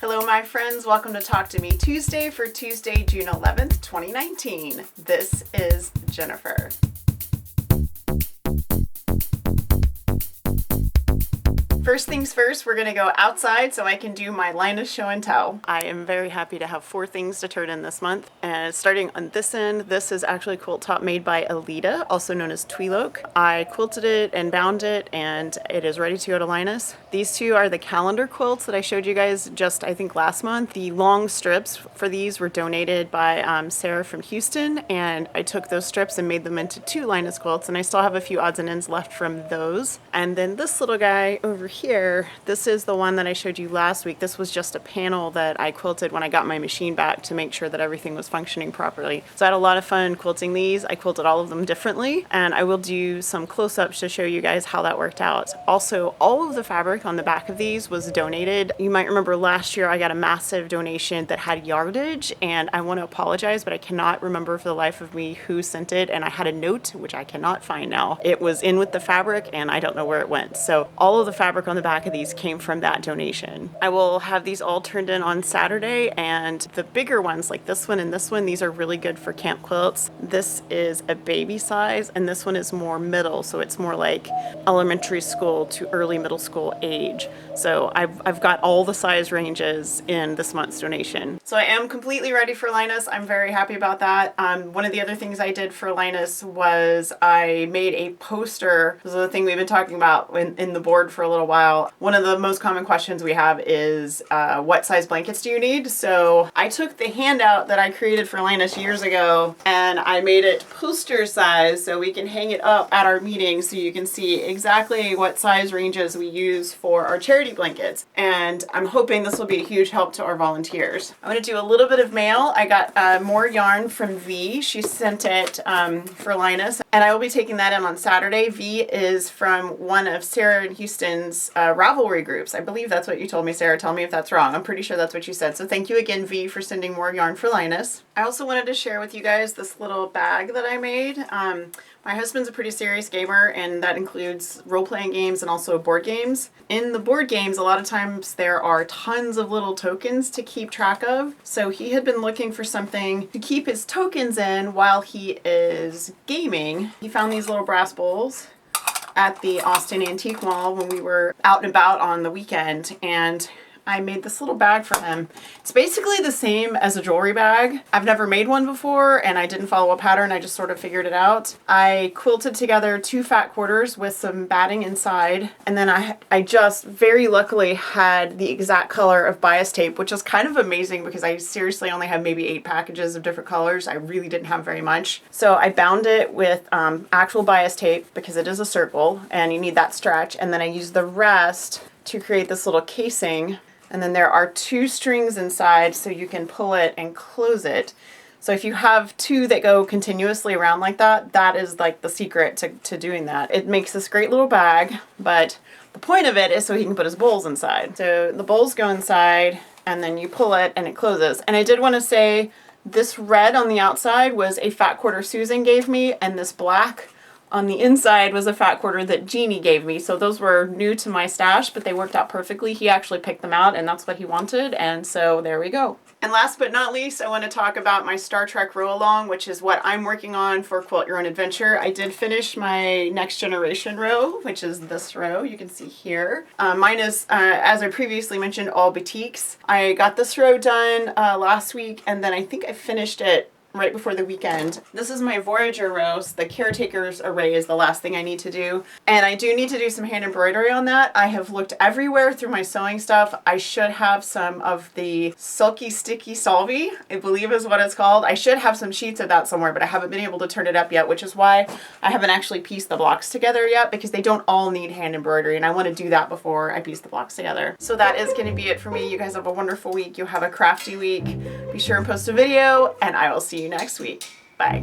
Hello my friends, welcome to Talk to Me Tuesday for Tuesday, June 11th, 2019. This is Jennifer. First things first, we're going to go outside so I can do my Linus show and tell. I am very happy to have 4 things to turn in this month. And starting on this end, this is actually a quilt top made by Alita, also known as Tweeloke. I quilted it and bound it, and it is ready to go to Linus. These two are the calendar quilts that I showed you guys just, I think, last month. The long strips for these were donated by Sarah from Houston, and I took those strips and made them into 2 Linus quilts, and I still have a few odds and ends left from those. And then this little guy over here, this is the one that I showed you last week. This was just a panel that I quilted when I got my machine back to make sure that everything was functioning properly. So I had a lot of fun quilting these. I quilted all of them differently, and I will do some close-ups to show you guys how that worked out. Also, all of the fabric on the back of these was donated. You might remember last year I got a massive donation that had yardage, and I want to apologize, but I cannot remember for the life of me who sent it, and I had a note, which I cannot find now. It was in with the fabric, and I don't know where it went. So all of the fabric on the back of these came from that donation. I will have these all turned in on Saturday, and the bigger ones like this one and this one, these are really good for camp quilts. This is a baby size, and this one is more middle, so it's more like elementary school to early middle school age. So I've got all the size ranges in this month's donation. So I am completely ready for Linus. I'm very happy about that. One of the other things I did for Linus was I made a poster. This is the thing we've been talking about in the board for a little while. One of the most common questions we have is what size blankets do you need? So I took the handout that I created for Linus years ago and I made it poster size so we can hang it up at our meetings so you can see exactly what size ranges we use for our charity blankets. And I'm hoping this will be a huge help to our volunteers. I'm going to do a little bit of mail. I got more yarn from V. She sent it for Linus, and I will be taking that in on Saturday. V is from one of Sarah and Houston's Ravelry groups. I believe that's what you told me, Sarah. Tell me if that's wrong. I'm pretty sure that's what you said. So thank you again, V, for sending more yarn for Linus. I also wanted to share with you guys this little bag that I made. My husband's a pretty serious gamer, and that includes role-playing games and also board games. In the board games, a lot of times there are tons of little tokens to keep track of. So he had been looking for something to keep his tokens in while he is gaming. He found these little brass bowls at the Austin Antique Mall when we were out and about on the weekend, and I made this little bag for him. It's basically the same as a jewelry bag. I've never made one before, and I didn't follow a pattern. I just sort of figured it out. I quilted together 2 fat quarters with some batting inside, and then I just very luckily had the exact color of bias tape, which is kind of amazing because I seriously only had maybe 8 packages of different colors. I really didn't have very much. So I bound it with actual bias tape because it is a circle, and you need that stretch, and then I used the rest to create this little casing. And then there are 2 strings inside so you can pull it and close it. So if you have 2 that go continuously around like that, that is like the secret to doing that. It makes this great little bag, but the point of it is so he can put his bowls inside. So the bowls go inside, and then you pull it and it closes. And I did want to say this red on the outside was a fat quarter Susan gave me, and this black on the inside was a fat quarter that Jeannie gave me. So those were new to my stash, but they worked out perfectly. He actually picked them out, and that's what he wanted. And so there we go. And last but not least, I want to talk about my Star Trek row along, which is what I'm working on for Quilt Your Own Adventure. I did finish my Next Generation row, which is this row you can see here. Mine is, as I previously mentioned, all batiks. I got this row done last week, and then I think I finished it right before the weekend. This is my Voyager row. The Caretaker's Array is the last thing I need to do. And I do need to do some hand embroidery on that. I have looked everywhere through my sewing stuff. I should have some of the Sulky Sticky Solvy, I believe is what it's called. I should have some sheets of that somewhere, but I haven't been able to turn it up yet, which is why I haven't actually pieced the blocks together yet, because they don't all need hand embroidery, and I want to do that before I piece the blocks together. So that is going to be it for me. You guys have a wonderful week. You have a crafty week. Be sure and post a video, and I will see you next week. Bye.